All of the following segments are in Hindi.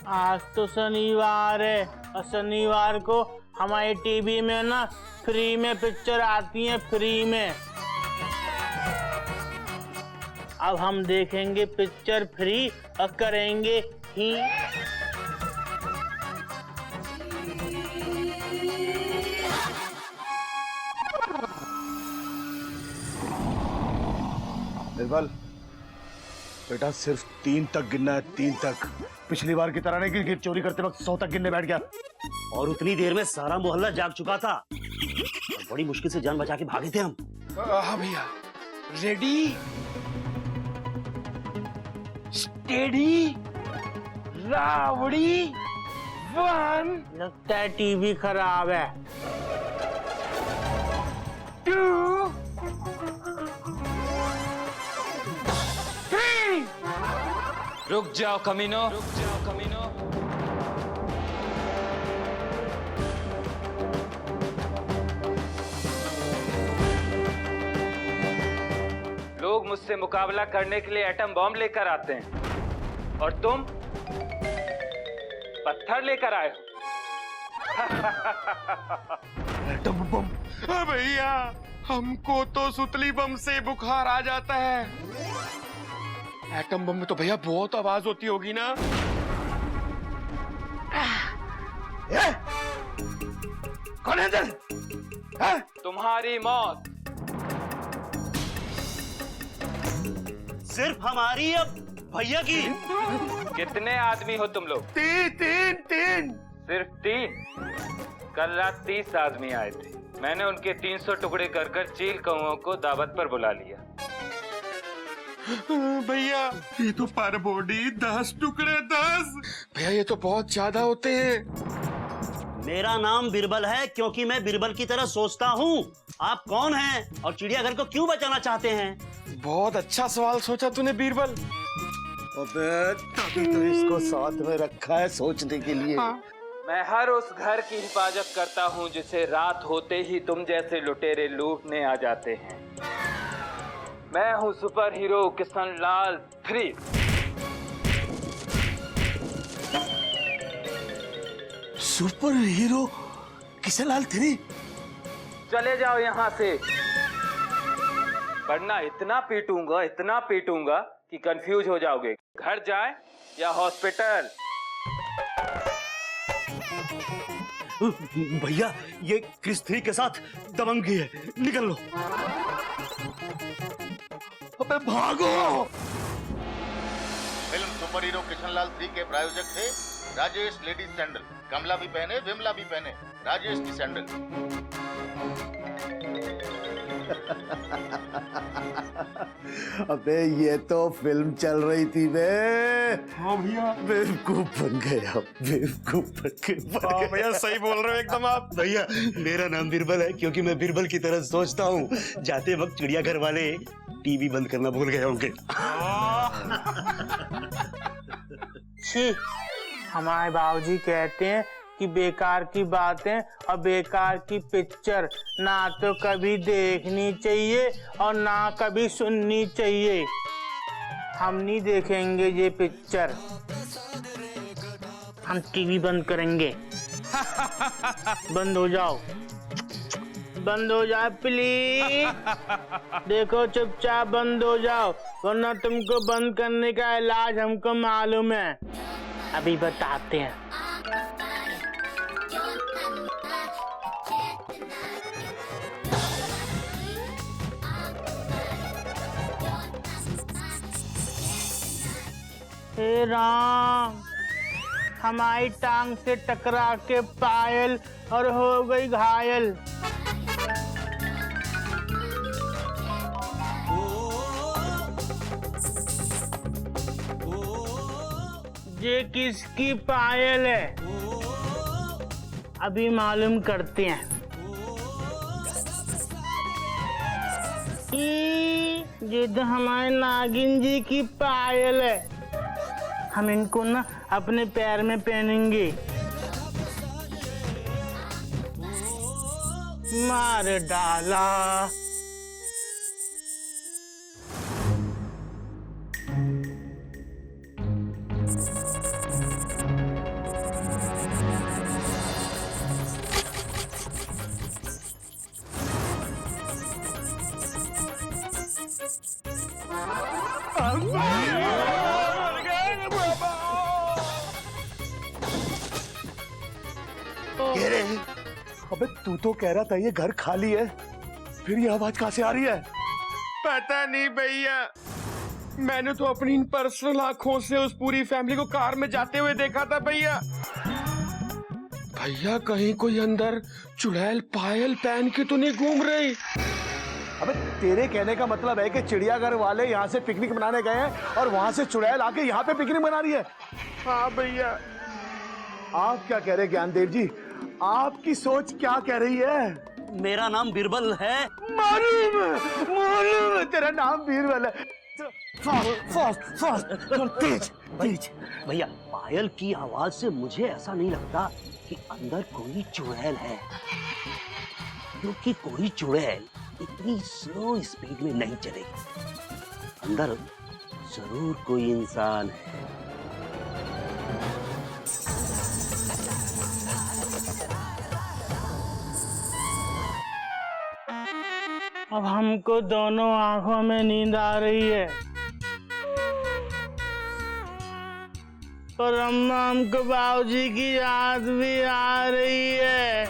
आज तो शनिवार है और शनिवार को हमारे टीवी में ना फ्री में पिक्चर आती है, फ्री में। अब हम देखेंगे पिक्चर फ्री और करेंगे ही। बिरबल बेटा, सिर्फ 3 तक गिनना है, 3 तक। पिछली बार की तरह नहीं कि चोरी करते वक्त 100 तक गिनने बैठ गया। और उतनी देर में सारा मोहल्ला जाग चुका था और बड़ी मुश्किल से जान बचा के भागे थे हम। हाँ भैया, रेडी स्टेडी रावड़ी 1। लगता है टीवी खराब है। 2 3। रुक जाओ कमीनो, रुक जाओ कमीनो। लोग मुझसे मुकाबला करने के लिए एटम बॉम्ब लेकर आते हैं और तुम पत्थर लेकर आए हो। Atom bomb? भैया, हमको तो सुतली बम से बुखार आ जाता है। एटम बम में तो भैया बहुत आवाज होती होगी ना। कौन है इधर? तुम्हारी मौत। सिर्फ हमारी अब भैया की। कितने आदमी हो तुम लोग? 3। सिर्फ 3? कल रात 30 आदमी आए थे। मैंने उनके 300 टुकड़े कर चील कौओं को दावत पर बुला लिया। भैया, ये तो पर बॉडी 10 टुकड़े 10। भैया, ये तो बहुत ज्यादा होते हैं। मेरा नाम बिरबल है क्योंकि मैं बिरबल की तरह सोचता हूँ। आप कौन हैं और चिड़ियाघर को क्यों बचाना चाहते हैं? बहुत अच्छा सवाल सोचा तूने बीरबल। अबे, तभी तो इसको साथ में रखा है सोचने के लिए। हाँ। मैं हर उस घर की हिफाजत करता हूँ जिसे रात होते ही तुम जैसे लुटेरे लूटने आ जाते हैं। मैं हूँ super hero Kishanlal 3। Super hero Kishanlal 3? चले जाओ यहाँ से, वरना इतना पीटूंगा कि कंफ्यूज हो जाओगे। घर जाए या हॉस्पिटल। भैया, ये क्रिस 3 के साथ दबंगी है, निकल लो। अबे भागो। फिल्म सुपर हीरो किशनलाल 3 के प्रायोजक थे राजेश लेडीज सैंडल। कमला भी पहने, विमला भी पहने, राजेश की सैंडल। अबे ये तो फिल्म चल रही थी बे। हाँ भैया, बेवकूफ बन गया, बेवकूफ बन गया। भैया सही बोल रहे हो एकदम आप। भैया, मेरा नाम बिरबल है क्योंकि मैं बिरबल की तरह सोचता हूँ। जाते वक्त चिड़ियाघर वाले टीवी बंद करना भूल गए होंगे। छी, हमारे बाबूजी कहते हैं कि बेकार की बातें और बेकार की पिक्चर ना तो कभी देखनी चाहिए और ना कभी सुननी चाहिए। हम नहीं देखेंगे ये पिक्चर, हम टीवी बंद करेंगे। बंद हो जाओ, बंद हो जाओ प्लीज। देखो, चुपचाप बंद हो जाओ, वरना तुमको बंद करने का इलाज हमको मालूम है। अभी बताते हैं। हे राम, हमारी टांग से टकरा के पायल और हो गई घायल। ये किसकी पायल है? अभी मालूम करते हैं। ये तो हमारे नागिन जी की पायल है। हम इनको ना अपने पैर में पहनेंगे। मार डाला। अबे तू तो कह रहा था ये घर खाली है, फिर ये आवाज कहां से आ रही है? पता नहीं भैया, मैंने तो अपनी इन पर्सनल आंखों से उस पूरी फैमिली को कार में जाते हुए देखा था भैया। भैया कहीं कोई अंदर चुड़ैल पायल पहन के तो नहीं घूम रही? अबे तेरे कहने का मतलब है कि चिड़ियाघर वाले यहाँ से पिकनिक मनाने गए हैं और वहां से चुड़ैल आके यहाँ पे पिकनिक मना रही है? हाँ भैया। आप क्या कह रहे हैं ज्ञानदेव जी? आपकी सोच क्या कह रही है? मेरा नाम बिरबल है। मालूम है तेरा नाम बीरबल है। तेज तेज। भैया पायल की आवाज से मुझे ऐसा नहीं लगता कि अंदर कोई चुड़ैल है, क्योंकि कोई चुड़ैल इतनी स्लो स्पीड में नहीं चलेगी। अंदर जरूर कोई इंसान है। अब हमको दोनों आंखों में नींद आ रही है और अम्मा हमको बाबूजी की याद भी आ रही है।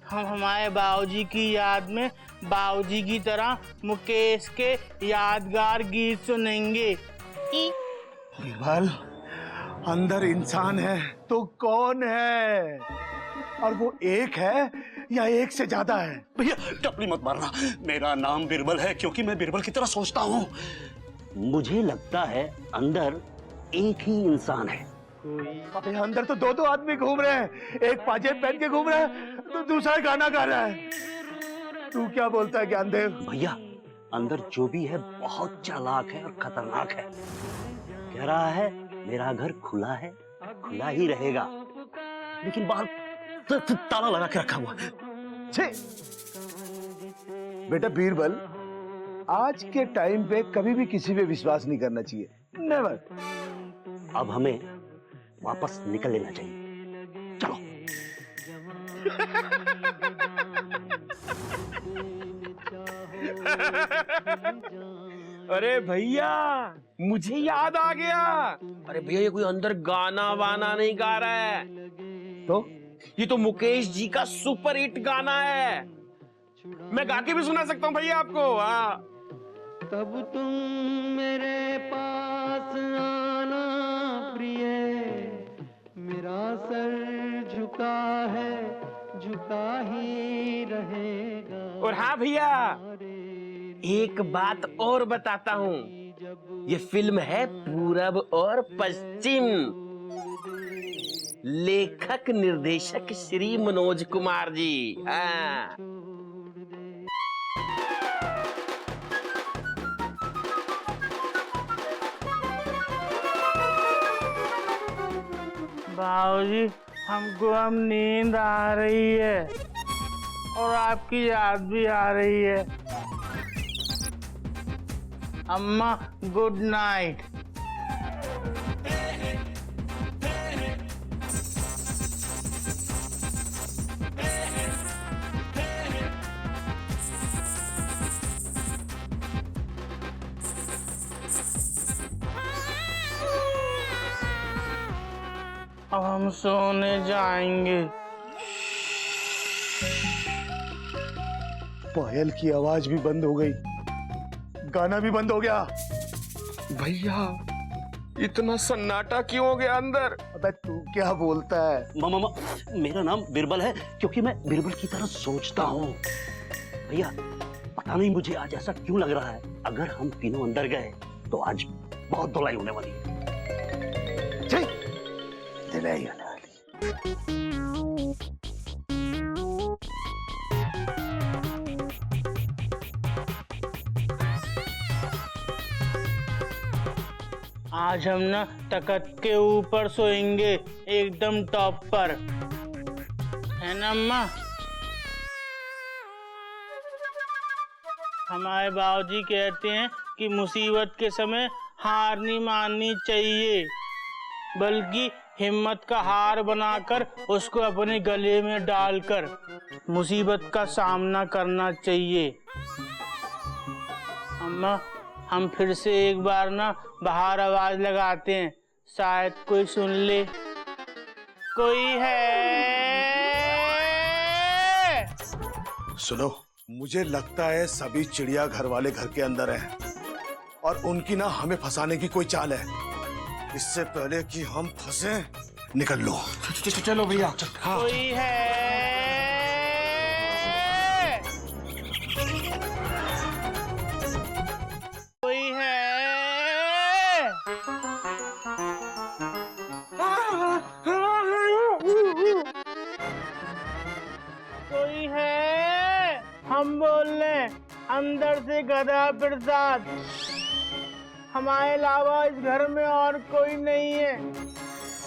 हम हमारे बाबूजी की याद में बाबूजी की तरह मुकेश के यादगार गीत सुनेंगे। बीरबल, अंदर इंसान है तो कौन है? और वो एक है या एक से ज्यादा है? भैया टपली मत मारना। मेरा नाम बिरबल है क्योंकि मैं बिरबल की तरह सोचता हूँ। मुझे लगता है अंदर एक ही इंसान है। अबे अंदर तो दो आदमी घूम रहे हैं, एक पाजेब पहन के घूम रहा है तो दूसरा गाना गा रहा है। तू क्या बोलता है ज्ञानदेव? भैया अंदर जो भी है बहुत चालाक है और खतरनाक है। कह रहा है मेरा घर खुला है, खुला ही रहेगा, लेकिन बाहर ताला लगा के रखा हुआ है। बेटा बीरबल, आज के टाइम पे कभी भी किसी पे विश्वास नहीं करना चाहिए। नेवर। अब हमें वापस निकल लेना चाहिए। चलो। अरे भैया मुझे याद आ गया। अरे भैया ये कोई अंदर गाना वाना नहीं गा रहा है, तो ये तो मुकेश जी का सुपर हिट गाना है। मैं गा के भी सुना सकता हूँ भैया आपको। हाँ। तब तुम मेरे पास आना प्रिय, मेरा सर झुका है, झुका ही रहेगा। और हाँ भैया एक बात और बताता हूँ, ये फिल्म है पूरब और पश्चिम। लेखक निर्देशक श्री मनोज कुमार जी। हाँ। बाबूजी हमको अब नींद आ रही है और आपकी याद भी आ रही है। अम्मा गुड नाइट। अब हम सोने जाएंगे। पायल की आवाज भी बंद हो गई, गाना भी बंद हो गया। भैया इतना सन्नाटा क्यों हो गया अंदर? अबे तू क्या बोलता है? मामा मेरा नाम बिरबल है क्योंकि मैं बिरबल की तरह सोचता हूँ। भैया पता नहीं मुझे आज ऐसा क्यों लग रहा है, अगर हम तीनों अंदर गए तो आज बहुत धुलाई होने वाली है। धुलाई होने वाली। आज हम ना तख्त के ऊपर सोएंगे, एकदम टॉप पर, है ना अम्मा? हमारे बाबूजी कहते हैं कि मुसीबत के समय हार नहीं माननी चाहिए, बल्कि हिम्मत का हार बनाकर उसको अपने गले में डालकर मुसीबत का सामना करना चाहिए। अम्मा, हम फिर से एक बार ना बाहर आवाज लगाते हैं, शायद कोई सुन ले। कोई है? सुनो, मुझे लगता है सभी चिड़िया घर वाले घर के अंदर हैं और उनकी ना हमें फंसाने की कोई चाल है। इससे पहले कि हम फंसे, निकल लो। चलो भैया। हाँ। कोई है? कोई है? कोई है? हम बोल रहे अंदर से गधा प्रसाद। हमारे अलावा इस घर में और कोई नहीं है।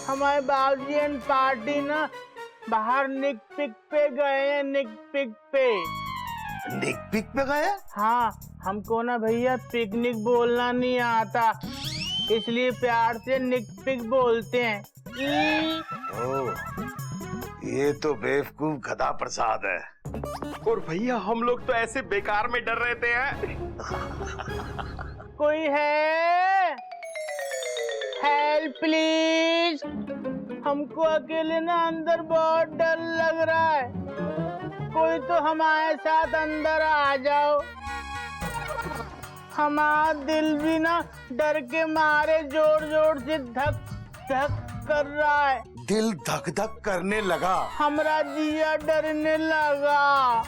हमारे बाबूजी एंड पार्टी ना बाहर निक पिक पे गए हैं, निक पिक पे। निक पिक पे गए? हाँ, हमको ना भैया पिकनिक बोलना नहीं आता, इसलिए प्यार से निक पिक बोलते हैं। ओह, ये तो बेवकूफ गधा प्रसाद है। और भैया हम लोग तो ऐसे बेकार में डर रहे थे। कोई है? Help please. हमको अकेले ना अंदर बहुत डर लग रहा है। कोई तो हमारे साथ अंदर आ जाओ। हमारा दिल भी ना डर के मारे जोर जोर से धक धक कर रहा है। दिल धक धक करने लगा। हमरा जिया डरने लगा।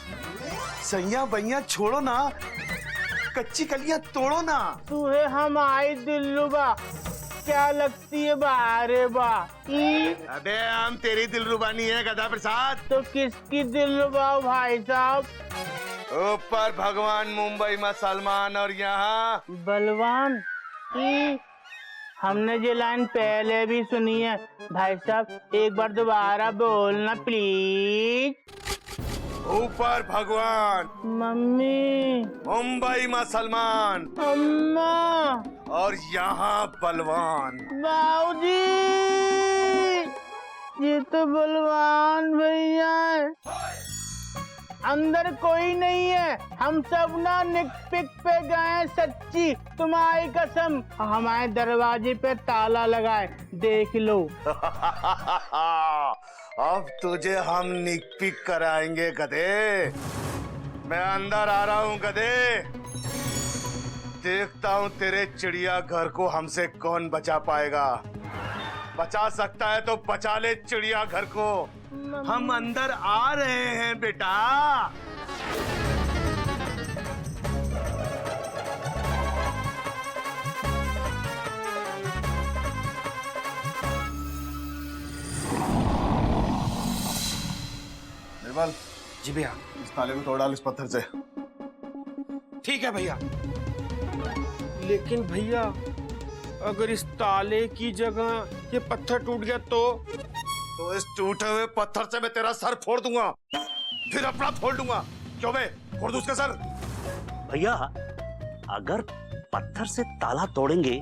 सैया बैया छोड़ो ना, कच्ची कलियां तोड़ो ना। तू है हमारी दिलरुबा, क्या लगती है बारे बा? अबे हम तेरी दिलरुबा नहीं है गधा प्रसाद। तो किसकी दिलरुबा भाई साहब? ऊपर भगवान, मुंबई में सलमान और यहाँ बलवान। हमने ये लाइन पहले भी सुनी है भाई साहब, एक बार दोबारा बोलना प्लीज। ऊपर भगवान, मम्मी, मुंबई में सलमान, अम्मा और यहाँ बलवान। बाबूजी, ये तो बलवान भैया है। अंदर कोई नहीं है। हम सब ना निक पिक पे गए, सच्ची तुम्हारी कसम। हमारे दरवाजे पे ताला लगाए, देख लो। अब तुझे हम निक पिक कराएंगे गधे। मैं अंदर आ रहा हूँ गधे। देखता हूँ तेरे चिड़िया घर को हमसे कौन बचा पाएगा। बचा सकता है तो बचा ले चिड़िया घर को। हम अंदर आ रहे हैं बेटा। निर्मल जी भैया। इस ताले को तोड़ डाल इस पत्थर से। ठीक है भैया। लेकिन भैया अगर इस ताले की जगह ये पत्थर टूट गया तो इस टूटे हुए पत्थर से मैं तेरा सर फोड़ दूंगा, फिर अपना फोड़ दूंगा। क्यों बे, फोड़ दूं उसका सर? भैया अगर पत्थर से ताला तोड़ेंगे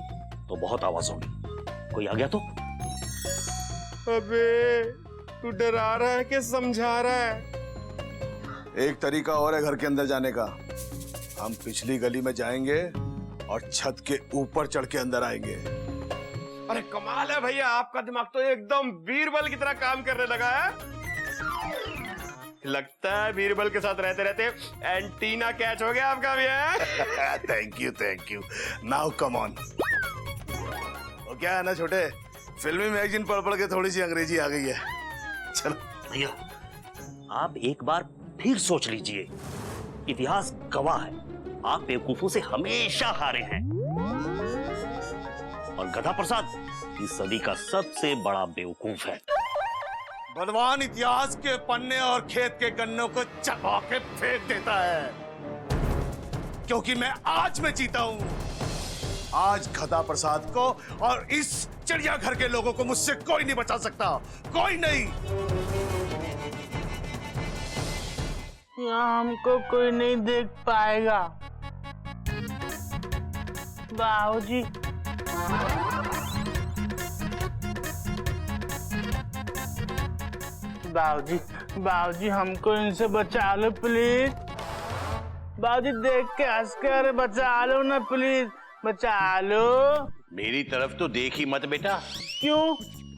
तो बहुत आवाज होगी, कोई आ गया तो? अबे तू डरा रहा है कि समझा रहा है? एक तरीका और है घर के अंदर जाने का। हम पिछली गली में जाएंगे और छत के ऊपर चढ़ के अंदर आएंगे। अरे कमाल है भैया, आपका दिमाग तो एकदम बीरबल की तरह काम करने लगा है। लगता है बीरबल के साथ रहते रहते एंटीना कैच हो गया आपका भी है। Thank you. Now come on. वो क्या है ना छोटे, फिल्मी मैगजीन पढ़ पढ़ के थोड़ी सी अंग्रेजी आ गई है। चलो भैया आप एक बार फिर सोच लीजिए, इतिहास गवाह है आप बेवकूफों से हमेशा हारे हैं। और गधा प्रसाद इस सदी का सबसे बड़ा बेवकूफ है। बलवान इतिहास के पन्ने और खेत के गन्नों को चबा के फेंक देता है, क्योंकि मैं आज में जीता हूं। आज गधा प्रसाद को और इस चिड़ियाघर के लोगों को मुझसे कोई नहीं बचा सकता, कोई नहीं। यहाँ हमको कोई नहीं देख पाएगा। बाबूजी, बाबूजी हमको इनसे बचा लो प्लीज। बाबूजी देख के हंस कर बचा लो ना प्लीज, बचा लो। मेरी तरफ तो देख ही मत बेटा। क्यों?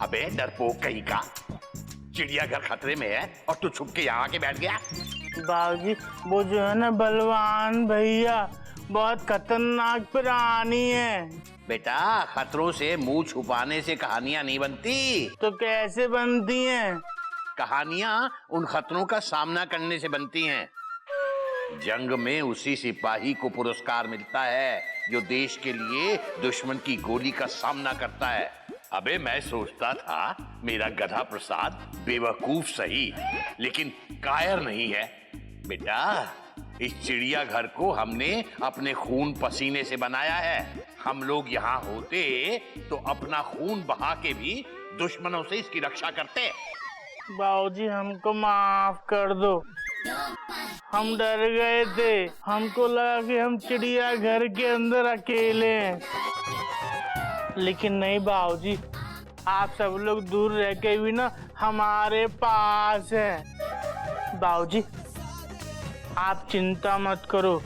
अबे डरपोक कहीं का, चिड़ियाघर खतरे में है और तू छुप के यहाँ आके बैठ गया। बाबूजी वो जो है ना बलवान भैया बहुत खतरनाक प्राणी है। बेटा खतरों से मुंह छुपाने से कहानियां नहीं बनती। तो कैसे बनती हैं? कहानियां उन खतरों का सामना करने से बनती हैं। जंग में उसी सिपाही को पुरस्कार मिलता है जो देश के लिए दुश्मन की गोली का सामना करता है। अबे मैं सोचता था मेरा गधा प्रसाद बेवकूफ सही लेकिन कायर नहीं है। बेटा इस चिड़ियाघर को हमने अपने खून पसीने से बनाया है। हम लोग यहाँ होते तो अपना खून बहा के भी दुश्मनों से इसकी रक्षा करते। बाबूजी हमको माफ कर दो, हम डर गए थे, हमको लगा कि हम चिड़ियाघर के अंदर अकेले हैं। लेकिन नहीं बाबूजी, आप सब लोग दूर रह के भी ना हमारे पास हैं। बाबूजी आप चिंता मत करो,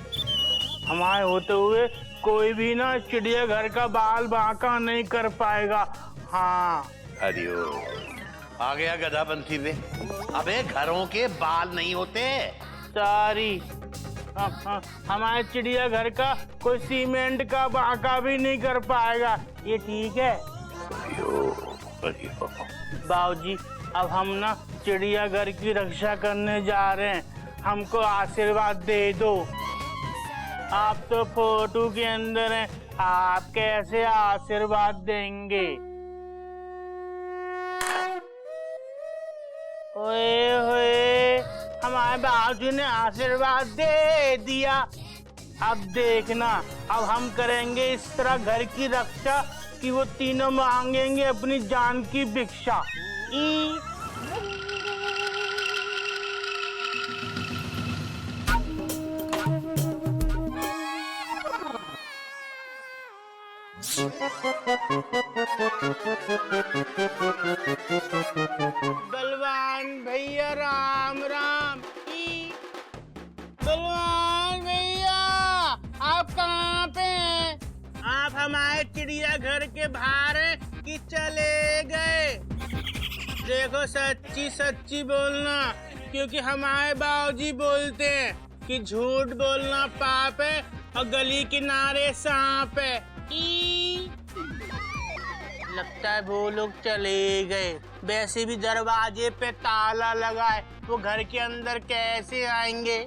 हमारे होते हुए कोई भी ना चिड़ियाघर का बाल बांका नहीं कर पाएगा। हाँ हरिओ आ गया गधापंथी पे। अबे घरों के बाल नहीं होते। सारी हमारे चिड़ियाघर का कोई सीमेंट का बांका भी नहीं कर पाएगा, ये ठीक है? बाबूजी अब हम ना चिड़ियाघर की रक्षा करने जा रहे हैं, हमको आशीर्वाद दे दो। आप तो फोटो के अंदर हैं, आप कैसे आशीर्वाद देंगे? ओए होए हमारे बाबूजी ने आशीर्वाद दे दिया। अब देखना, अब हम करेंगे इस तरह घर की रक्षा कि वो तीनों मांगेंगे अपनी जान की भिक्षा। बलवान भैया राम राम। बलवान भैया आप कहाँ पे हैं? आप हमारे चिड़ियाघर के बाहर हैं कि चले गए? देखो सच्ची सच्ची बोलना, क्योंकि हमारे बाबूजी बोलते हैं कि झूठ बोलना पाप है और गली किनारे सांप है। लगता है वो लोग चले गए। वैसे भी दरवाजे पे ताला लगा है, वो घर के अंदर कैसे आएंगे?